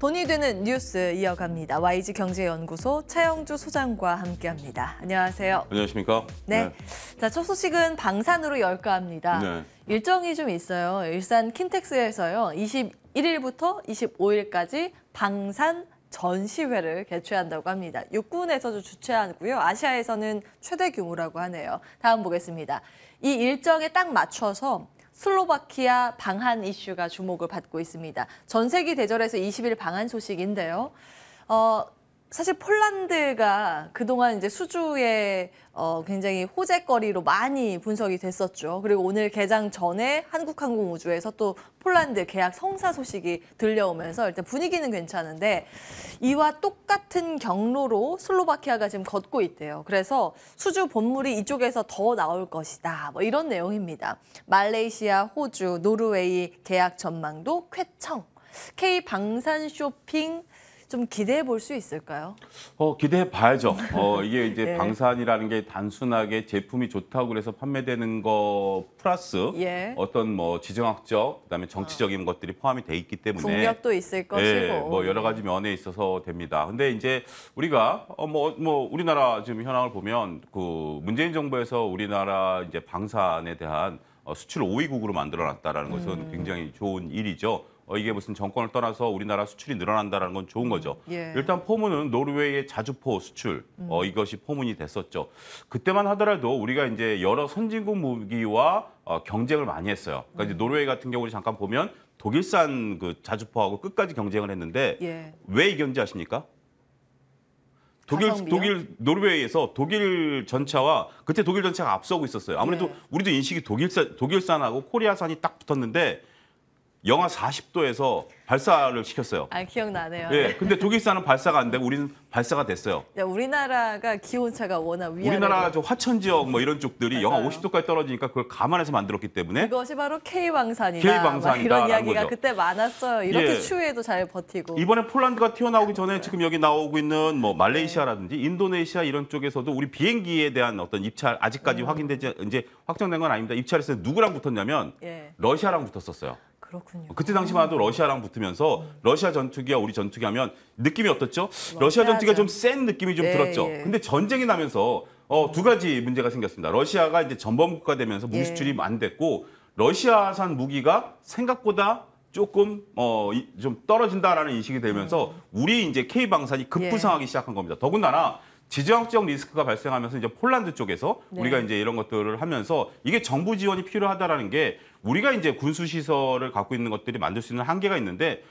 돈이 되는 뉴스 이어갑니다. YG경제연구소 차영주 소장과 함께합니다. 안녕하세요. 안녕하십니까? 네. 자, 첫 소식은 방산으로 열까 합니다. 네. 일정이 좀 있어요. 일산 킨텍스에서요. 21일부터 25일까지 방산 전시회를 개최한다고 합니다. 육군에서도 주최하고요. 아시아에서는 최대 규모라고 하네요. 다음 보겠습니다. 이 일정에 딱 맞춰서 슬로바키아 방한 이슈가 주목을 받고 있습니다. 전세기 대절에서 20일 방한 소식인데요. 사실 폴란드가 그동안 이제 수주에 굉장히 호재거리로 많이 분석이 됐었죠. 그리고 오늘 개장 전에 한국항공우주에서 또 폴란드 계약 성사 소식이 들려오면서 일단 분위기는 괜찮은데 이와 똑같은 경로로 슬로바키아가 지금 걷고 있대요. 그래서 수주 본물이 이쪽에서 더 나올 것이다. 뭐 이런 내용입니다. 말레이시아, 호주, 노르웨이 계약 전망도 쾌청. K 방산 쇼핑 좀 기대해 볼 수 있을까요? 기대해 봐야죠. 이게 이제 예. 방산이라는 게 단순하게 제품이 좋다고 그래서 판매되는 거 플러스 예. 어떤 뭐 지정학적, 그다음에 정치적인 것들이 포함이 돼 있기 때문에 국력도 있을 것이고. 예, 뭐 여러 가지 면에 있어서 됩니다. 근데 이제 우리가 우리나라 지금 현황을 보면 그 문재인 정부에서 우리나라 이제 방산에 대한 수출 5위국으로 만들어놨다라는 것은 굉장히 좋은 일이죠. 이게 무슨 정권을 떠나서 우리나라 수출이 늘어난다는 건 좋은 거죠. 예. 일단 포문은 노르웨이의 자주포 수출, 이것이 포문이 됐었죠. 그때만 하더라도 우리가 이제 여러 선진국 무기와 경쟁을 많이 했어요. 그러니까 이제 노르웨이 같은 경우를 잠깐 보면 독일산 그 자주포하고 끝까지 경쟁을 했는데 예. 왜 이겼는지 아십니까? 가성비요? 노르웨이에서 독일 전차와 그때 독일 전차가 앞서고 있었어요. 아무래도 예. 우리도 인식이 독일산하고 코리아산이 딱 붙었는데 영하 40도에서 발사를 시켰어요. 아, 기억나네요. 예, 근데 독일산은 발사가 안 되고 우리는 발사가 됐어요. 야, 우리나라가 기온차가 워낙 위아래로. 우리나라 저 화천 지역 뭐 이런 쪽들이 영하 맞아요. 50도까지 떨어지니까 그걸 감안해서 만들었기 때문에 그것이 바로 K방산이다. K방산이다라는 이런 이야기가 거죠. 그때 많았어요. 이렇게 예. 추위에도 잘 버티고. 이번에 폴란드가 튀어나오기 전에 지금 여기 나오고 있는 뭐 말레이시아라든지 인도네시아 이런 쪽에서도 우리 비행기에 대한 어떤 입찰 아직까지 확인되지 이제 확정된 건 아닙니다. 입찰에서 누구랑 붙었냐면 예. 러시아랑 붙었었어요. 그렇군요. 그때 당시만 해도 러시아랑 붙으면서 러시아 전투기와 우리 전투기 하면 느낌이 어떻죠? 러시아 전투기가 좀 센 느낌이 좀 예, 들었죠. 예. 근데 전쟁이 나면서 두 가지 문제가 생겼습니다. 러시아가 이제 전범국가 되면서 무기 예. 수출이 안 됐고 러시아산 무기가 생각보다 조금 좀 떨어진다라는 인식이 되면서 우리 이제 K방산이 급부상하기 시작한 겁니다. 더군다나 지정학적 리스크가 발생하면서 이제 폴란드 쪽에서 네. 우리가 이제 이런 것들을 하면서 이게 정부 지원이 필요하다라는 게 우리가 이제 군수 시설을 갖고 있는 것들이 만들 수 있는 한계가 있는데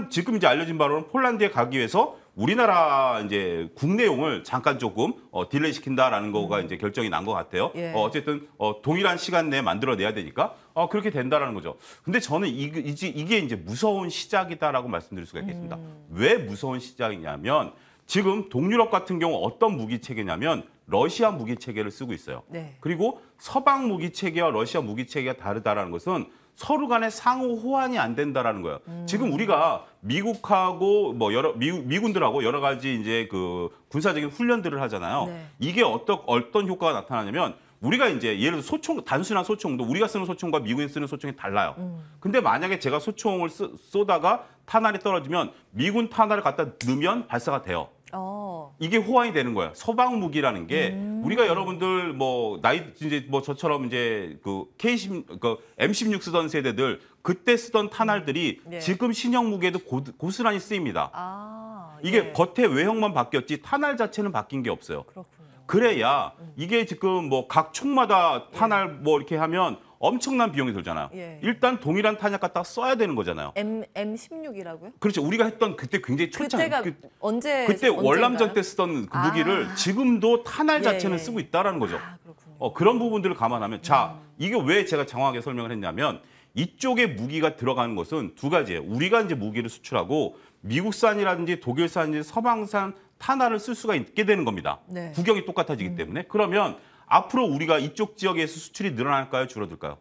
지금 이제 알려진 바로는 폴란드에 가기 위해서 우리나라 이제 국내용을 잠깐 조금 딜레이 시킨다라는 거가 이제 결정이 난 것 같아요. 예. 어쨌든 동일한 시간 내에 만들어내야 되니까 그렇게 된다라는 거죠. 근데 저는 이게 이제 무서운 시작이다라고 말씀드릴 수가 있겠습니다. 왜 무서운 시작이냐면 지금 동유럽 같은 경우 어떤 무기 체계냐면 러시아 무기 체계를 쓰고 있어요. 네. 그리고 서방 무기 체계와 러시아 무기 체계가 다르다라는 것은 서로 간에 상호 호환이 안 된다라는 거예요. 지금 우리가 미국하고 뭐 미군들하고 여러 가지 이제 그 군사적인 훈련들을 하잖아요. 네. 이게 어떤 효과가 나타나냐면 우리가 이제 예를 들어 단순한 소총도 우리가 쓰는 소총과 미군이 쓰는 소총이 달라요. 근데 만약에 제가 소총을 쏘다가 탄알이 떨어지면 미군 탄알을 갖다 넣으면 발사가 돼요. 이게 호환이 되는 거예요. 서방 무기라는 게 우리가 여러분들 뭐 나이 이제 뭐 저처럼 이제 그 M16 쓰던 세대들 그때 쓰던 탄알들이 네. 지금 신형 무기에도 고스란히 쓰입니다. 이게 예. 겉의 외형만 바뀌었지 탄알 자체는 바뀐 게 없어요. 그렇군요. 그래야 이게 지금 뭐 각 총마다 탄알 뭐 이렇게 하면 엄청난 비용이 들잖아요. 예. 일단 동일한 탄약 갖다가 써야 되는 거잖아요. M16이라고요? 그렇죠. 우리가 했던 그때 굉장히 그때가 그때 언젠가요? 월남전 때 쓰던 그 무기를 지금도 탄알 자체는 예. 쓰고 있다라는 거죠. 그렇군요. 그런 부분들을 감안하면 자, 이게 왜 제가 장황하게 설명을 했냐면 이쪽에 무기가 들어가는 것은 두 가지예요. 우리가 이제 무기를 수출하고 미국산이라든지 독일산이든지 서방산 탄알을 쓸 수가 있게 되는 겁니다. 네. 구경이 똑같아지기 때문에. 그러면 앞으로 우리가 이쪽 지역에서 수출이 늘어날까요? 줄어들까요?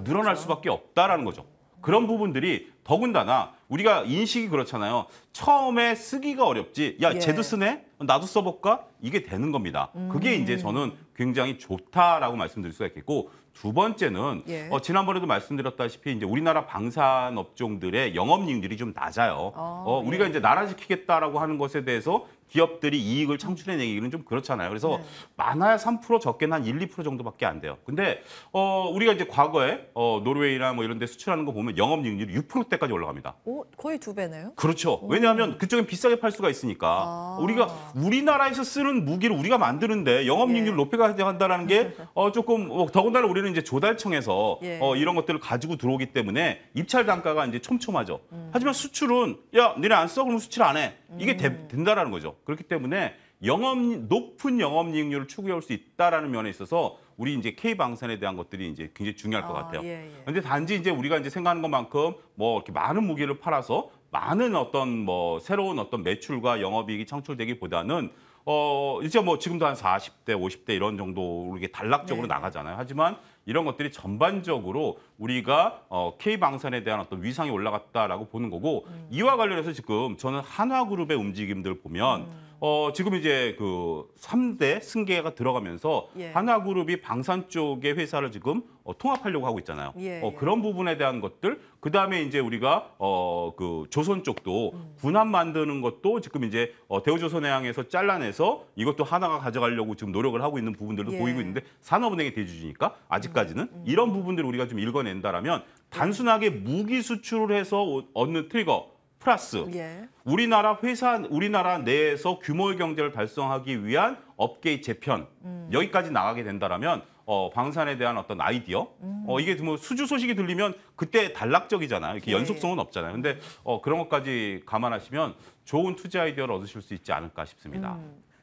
늘어날 수밖에 없다라는 거죠. 그런 부분들이 더군다나 우리가 인식이 그렇잖아요. 처음에 쓰기가 어렵지. 야, 예. 쟤도 쓰네? 나도 써볼까? 이게 되는 겁니다. 그게 이제 저는 굉장히 좋다라고 말씀드릴 수가 있겠고 두 번째는 예. 지난번에도 말씀드렸다시피 이제 우리나라 방산 업종들의 영업이익률이 좀 낮아요. 우리가 예. 이제 나라지키겠다라고 하는 것에 대해서 기업들이 이익을 창출해내기는 좀 그렇잖아요. 그래서 네. 많아야 3% 적게는 한 1~2% 정도밖에 안 돼요. 근데 우리가 이제 과거에 노르웨이나 뭐 이런 데 수출하는 거 보면 영업이익률이 6%대까지 올라갑니다. 오, 거의 2배네요. 그렇죠. 왜냐하면 그쪽엔 비싸게 팔 수가 있으니까. 아. 우리가 우리나라에서 쓰는 무기를 우리가 만드는데 영업이익률 예. 높여가야 한다는 게 조금 더군다나 우리는 이제 조달청에서 예. 이런 것들을 가지고 들어오기 때문에 입찰 단가가 이제 촘촘하죠. 하지만 수출은 야 니네 안 써? 그러면 수출 안 해. 이게 된다라는 거죠. 그렇기 때문에 높은 영업이익률을 추구할 수 있다라는 면에 있어서 우리 이제 K 방산에 대한 것들이 이제 굉장히 중요할 것 같아요. 예. 근데 단지 이제 우리가 이제 생각하는 것만큼 뭐 이렇게 많은 무기를 팔아서 많은 어떤 뭐 새로운 어떤 매출과 영업이익이 창출되기보다는 이제 뭐 지금도 한 40대, 50대 이런 정도로 이게 단락적으로 네. 나가잖아요. 하지만 이런 것들이 전반적으로 우리가 K 방산에 대한 어떤 위상이 올라갔다라고 보는 거고 이와 관련해서 지금 저는 한화그룹의 움직임들 보면 지금 이제 그 3대 승계가 들어가면서 예. 한화그룹이 방산 쪽의 회사를 지금 통합하려고 하고 있잖아요. 예. 그런 부분에 대한 것들, 그 다음에 이제 우리가 그 조선 쪽도 군함 만드는 것도 지금 이제 대우조선해양에서 잘라내서 이것도 하나가 가져가려고 지금 노력을 하고 있는 부분들도 예. 보이고 있는데 산업은행의 대주주니까 아직까지는 이런 부분들을 우리가 좀 읽어낸다라면 단순하게 무기 수출을 해서 얻는 트리거 플러스 예. 우리나라 내에서 규모의 경제를 달성하기 위한 업계의 재편 여기까지 나가게 된다라면 방산에 대한 어떤 아이디어 이게 뭐 수주 소식이 들리면 그때 단락적이잖아요. 이렇게 예. 연속성은 없잖아요. 근데 그런 것까지 감안하시면 좋은 투자 아이디어를 얻으실 수 있지 않을까 싶습니다.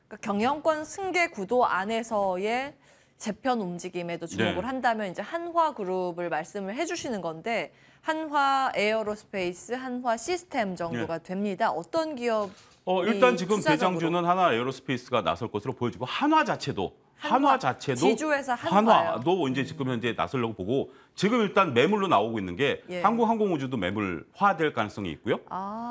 그러니까 경영권 승계 구도 안에서의 재편 움직임에도 주목을 네. 한다면 이제 한화그룹을 말씀을 해주시는 건데 한화 에어로스페이스, 한화 시스템 정도가 됩니다. 어떤 기업? 일단 지금 투자적으로. 대장주는 한화 에어로스페이스가 나설 것으로 보여지고 한화 자체도 지주회사 한화요. 한화도 이제 지금 현재 나서려고 보고 지금 일단 매물로 나오고 있는 게 예. 한국항공우주도 매물화될 가능성이 있고요.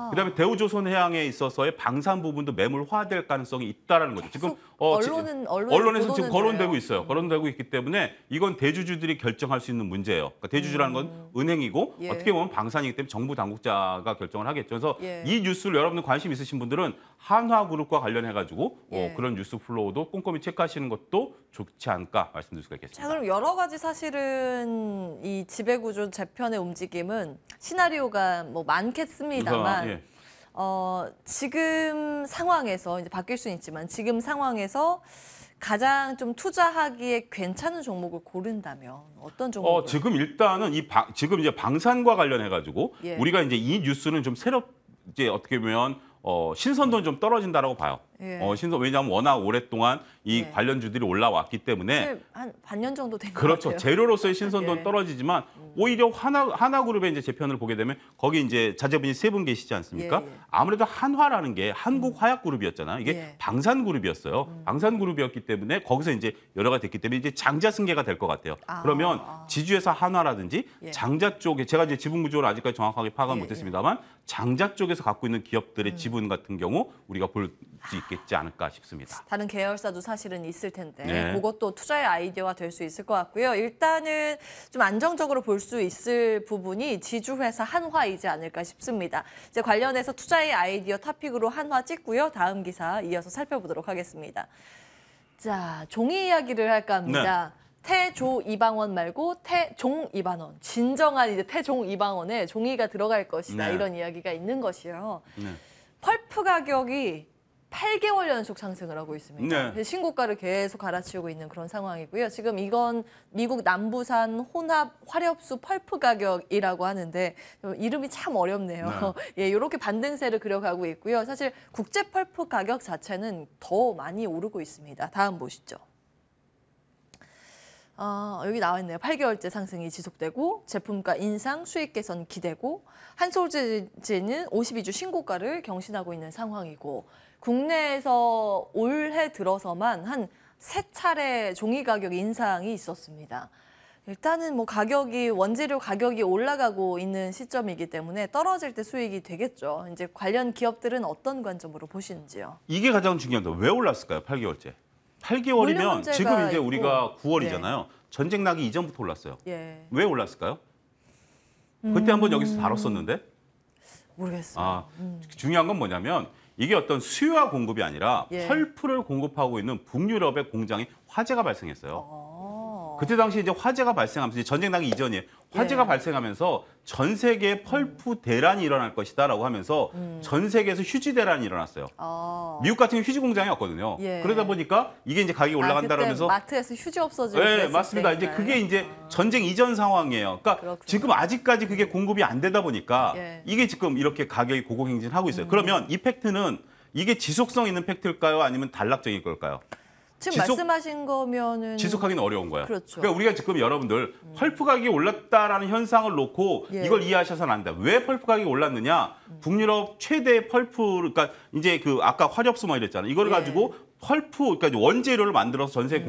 그다음에 대우조선해양에 있어서의 방산 부분도 매물화될 가능성이 있다라는 거죠. 지금 언론에서 지금 거론되고 있어요. 거론되고 있기 때문에 이건 대주주들이 결정할 수 있는 문제예요. 그러니까 대주주라는 건 은행이고 예. 어떻게 보면 방산이기 때문에 정부 당국자가 결정을 하겠죠. 그래서 예. 이 뉴스를 여러분들 관심 있으신 분들은 한화그룹과 관련해 가지고 예. 그런 뉴스 플로우도 꼼꼼히 체크하시는 것도 좋지 않을까 말씀드릴 수가 있겠습니다. 자, 그럼 여러 가지 사실은 이 지배구조 재편의 움직임은 시나리오가 뭐 많겠습니다만 예. 지금 상황에서 이제 바뀔 수는 있지만 지금 상황에서 가장 좀 투자하기에 괜찮은 종목을 고른다면 어떤 종목을? 지금 일단은 지금 이제 방산과 관련해 가지고 예. 우리가 이제 이 뉴스는 좀 이제 어떻게 보면 신선도는 좀 떨어진다라고 봐요. 예. 왜냐하면 워낙 오랫동안 이 예. 관련주들이 올라왔기 때문에 사실 한 반년 정도 된 것 그렇죠. 같아요. 재료로서의 신선도는 예. 떨어지지만 오히려 하나그룹의 이제 재편을 보게 되면 거기 이제 자제분이 세 분 계시지 않습니까? 예, 예. 아무래도 한화라는 게 한국화약그룹이었잖아요. 이게 예. 방산그룹이었어요. 방산그룹이었기 때문에 거기서 이제 여러 가지 됐기 때문에 이제 장자 승계가 될 것 같아요. 그러면 지주회사 한화라든지 예. 장자 쪽에 제가 이제 지분 구조를 아직까지 정확하게 파악은 예, 못했습니다만 장자 쪽에서 갖고 있는 기업들의 지분 같은 경우 우리가 볼 수 있겠지 않을까 싶습니다. 다른 계열사도 사실은 있을 텐데 네. 그것도 투자의 아이디어가 될 수 있을 것 같고요. 일단은 좀 안정적으로 볼 수 있을 부분이 지주회사 한화이지 않을까 싶습니다. 이제 관련해서 투자의 아이디어 토픽으로 한화 찍고요. 다음 기사 이어서 살펴보도록 하겠습니다. 자, 종이 이야기를 할까 합니다. 태조 이방원 말고 태종 이방원. 진정한 이제 태종 이방원에 종이가 들어갈 것이다. 네. 이런 이야기가 있는 것이요. 네. 펄프 가격이 8개월 연속 상승을 하고 있습니다. 네. 신고가를 계속 갈아치우고 있는 그런 상황이고요. 지금 이건 미국 남부산 혼합 화렵수 펄프 가격이라고 하는데 이름이 참 어렵네요. 예, 이렇게 반등세를 그려가고 있고요. 사실 국제 펄프 가격 자체는 더 많이 오르고 있습니다. 다음 보시죠. 여기 나와 있네요. 8개월째 상승이 지속되고 제품가 인상, 수익 개선 기대고 한솔제는 52주 신고가를 경신하고 있는 상황이고 국내에서 올해 들어서만 한 3차례 종이 가격 인상이 있었습니다. 일단은 뭐 원재료 가격이 올라가고 있는 시점이기 때문에 떨어질 때 수익이 되겠죠. 이제 관련 기업들은 어떤 관점으로 보시는지요? 이게 가장 중요합니다. 왜 올랐을까요? 8개월째. 물류 8개월이면 문제가 지금 이제 있고. 우리가 9월이잖아요. 전쟁 나기 이전부터 올랐어요. 예. 왜 올랐을까요? 그때 한번 여기서 다뤘었는데. 모르겠어요. 아, 중요한 건 뭐냐면 이게 어떤 수요와 공급이 아니라 예. 펄프를 공급하고 있는 북유럽의 공장에 화재가 발생했어요. 어. 그때 당시 이제 화재가 발생하면서 이제 전쟁 나기 이전이에요. 화재가 예. 발생하면서 전 세계에 펄프 대란이 일어날 것이다라고 하면서 전 세계에서 휴지 대란이 일어났어요. 미국 같은 경우 휴지 공장이 없거든요. 예. 그러다 보니까 이게 이제 가격이 그때 올라간다라면서 마트에서 휴지 없어지고 네, 그랬을 맞습니다. 이제 때인가요? 그게 이제 전쟁 이전 상황이에요. 그러니까 그렇군요. 지금 아직까지 그게 공급이 안 되다 보니까 예. 이게 지금 이렇게 가격이 고공행진하고 있어요. 그러면 이 팩트는 이게 지속성 있는 팩트일까요? 아니면 단락적인 걸까요? 지금 지속- 말씀하신 거면은 지속하기는 어려운 거예요. 그렇죠. 그러니까 우리가 지금 여러분들 펄프 가격이 올랐다라는 현상을 놓고 예. 이걸 이해하셔서는 안 돼요. 왜 펄프 가격이 올랐느냐? 북유럽 최대 펄프, 그러니까 이제 그 아까 화력수 뭐 이랬잖아요. 이걸 예. 가지고 펄프, 그러니까 원재료를 만들어서 전 세계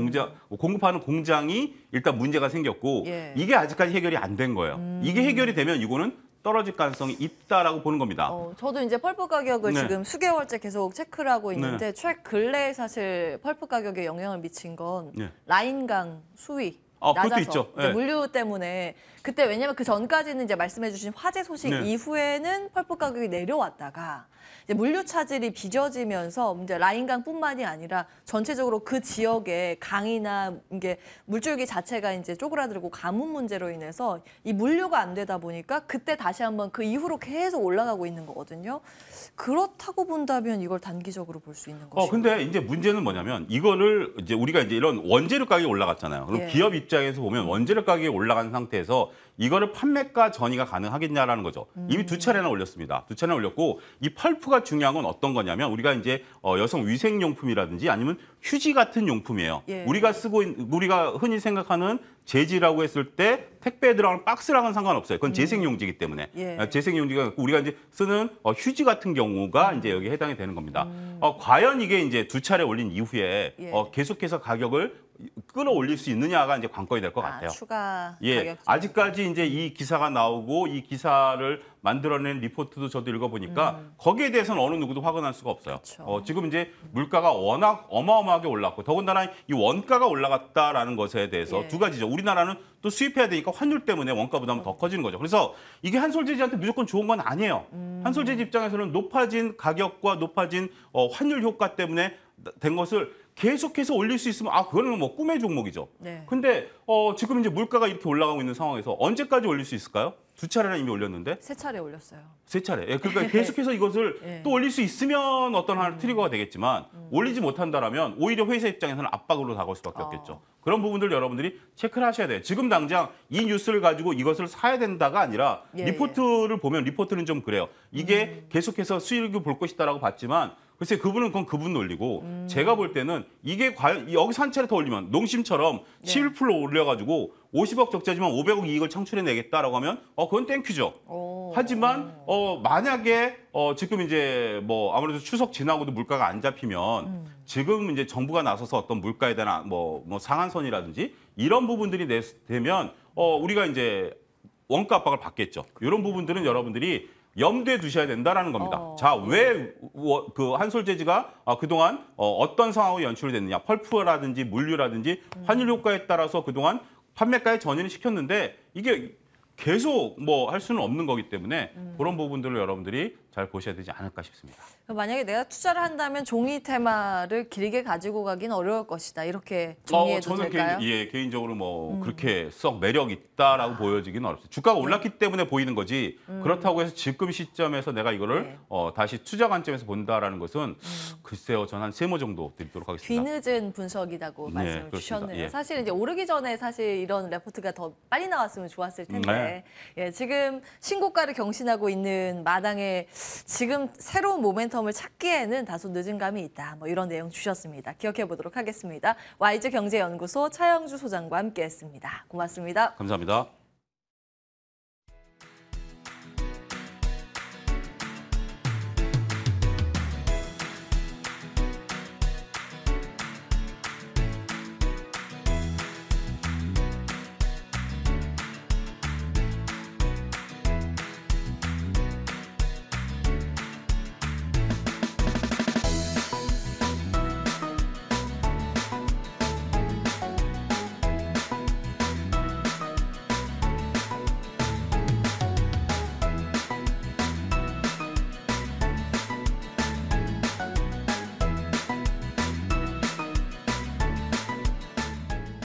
공급하는 공장이 일단 문제가 생겼고 예. 이게 아직까지 해결이 안 된 거예요. 이게 해결이 되면 이거는 떨어질 가능성이 있다라고 보는 겁니다. 저도 이제 펄프 가격을 네. 지금 수개월째 계속 체크를 하고 있는데 최근래에 사실 펄프 가격에 영향을 미친 건 네. 라인강 수위 그것도 낮아서 있죠. 이제 네. 물류 때문에 그때 왜냐면 그 전까지는 이제 말씀해주신 화재 소식 네. 이후에는 펄프 가격이 내려왔다가 이제 물류 차질이 빚어지면서 이제 라인강뿐만이 아니라 전체적으로 그 지역의 강이나 이게 물줄기 자체가 이제 쪼그라들고 가뭄 문제로 인해서 이 물류가 안 되다 보니까 그때 다시 한번 그 이후로 계속 올라가고 있는 거거든요. 그렇다고 본다면 이걸 단기적으로 볼 수 있는 것이죠. 근데 이제 문제는 뭐냐면 이거를 이제 우리가 이제 이런 원재료 가격이 올라갔잖아요. 그럼 예. 기업 입장에서 보면 원재료 가격이 올라간 상태에서 이거를 판매가 전이가 가능하겠냐라는 거죠. 이미 두 차례나 올렸습니다. 두 차례나 올렸고 이 펄프가 중요한 건 어떤 거냐면 우리가 이제 여성 위생 용품이라든지 아니면 휴지 같은 용품이에요. 예. 우리가 흔히 생각하는 재지라고 했을 때 택배에 들어가는 박스랑은 상관없어요. 그건 재생용지이기 때문에 예. 재생용지가 우리가 이제 쓰는 휴지 같은 경우가 이제 여기 해당이 되는 겁니다. 과연 이게 이제 두 차례 올린 이후에 예. 계속해서 가격을 끌어올릴 수 있느냐가 이제 관건이 될 것 같아요. 추가 예, 가격. 아직까지 이제 이 기사가 나오고 이 기사를 만들어낸 리포트도 저도 읽어보니까 거기에 대해서는 어느 누구도 화가 날 수가 없어요. 그렇죠. 지금 이제 물가가 워낙 어마어마하게 올랐고 더군다나 이 원가가 올라갔다라는 것에 대해서 예. 두 가지죠. 우리나라는 또 수입해야 되니까 환율 때문에 원가 부담은 더 커지는 거죠. 그래서 이게 한솔제지한테 무조건 좋은 건 아니에요. 한솔제지 입장에서는 높아진 가격과 높아진 환율 효과 때문에 된 것을 계속해서 올릴 수 있으면 그거는 뭐 꿈의 종목이죠. 네. 근데 지금 이제 물가가 이렇게 올라가고 있는 상황에서 언제까지 올릴 수 있을까요? 두 차례나 이미 올렸는데 세 차례 올렸어요. 세 차례. 그러니까 계속해서 이것을 예. 또 올릴 수 있으면 어떤 하나의 트리거가 되겠지만 올리지 못한다라면 오히려 회사 입장에서는 압박으로 다가올 수밖에 없겠죠. 그런 부분들 여러분들이 체크를 하셔야 돼요. 지금 당장 이 뉴스를 가지고 이것을 사야 된다가 아니라 예, 리포트를 보면 리포트는 좀 그래요. 이게 계속해서 수익을 볼 것이다라고 봤지만 글쎄 그분은 그건 그분 논리고 제가 볼 때는 이게 과연 여기서 한 차례 더 올리면 농심처럼 11% 올려가지고 50억 적자지만 500억 이익을 창출해내겠다라고 하면 그건 땡큐죠. 하지만 만약에 지금 이제 뭐 아무래도 추석 지나고도 물가가 안 잡히면 지금 이제 정부가 나서서 어떤 물가에 대한 뭐 상한선이라든지 이런 부분들이 되면 우리가 이제 원가 압박을 받겠죠. 이런 부분들은 여러분들이 염두에 두셔야 된다라는 겁니다. 자, 왜 그 한솔제지가 그동안 어떤 상황으로 연출이 됐느냐. 펄프라든지 물류라든지 환율 효과에 따라서 그동안 판매가에 전이를 시켰는데 이게 계속 뭐 할 수는 없는 거기 때문에 그런 부분들을 여러분들이 잘 보셔야 되지 않을까 싶습니다. 만약에 내가 투자를 한다면 종이 테마를 길게 가지고 가긴 어려울 것이다. 이렇게 정리해도 저는 될까요? 개인적으로 뭐 그렇게 썩 매력 있다라고 보여지기는 어렵습니다. 주가가 올랐기 때문에 보이는 거지 그렇다고 해서 지금 시점에서 내가 이거를 네. 다시 투자 관점에서 본다라는 것은 글쎄요, 저는 한 3모 정도 드리도록 하겠습니다. 뒤늦은 분석이라고 네, 말씀을 그렇습니다. 주셨네요. 예. 사실 이제 오르기 전에 사실 이런 레포트가 더 빨리 나왔으면 좋았을 텐데 예, 지금 신고가를 경신하고 있는 마당에 지금 새로운 모멘텀을 찾기에는 다소 늦은 감이 있다. 뭐 이런 내용 주셨습니다. 기억해 보도록 하겠습니다. 와이즈 경제연구소 차영주 소장과 함께했습니다. 고맙습니다. 감사합니다.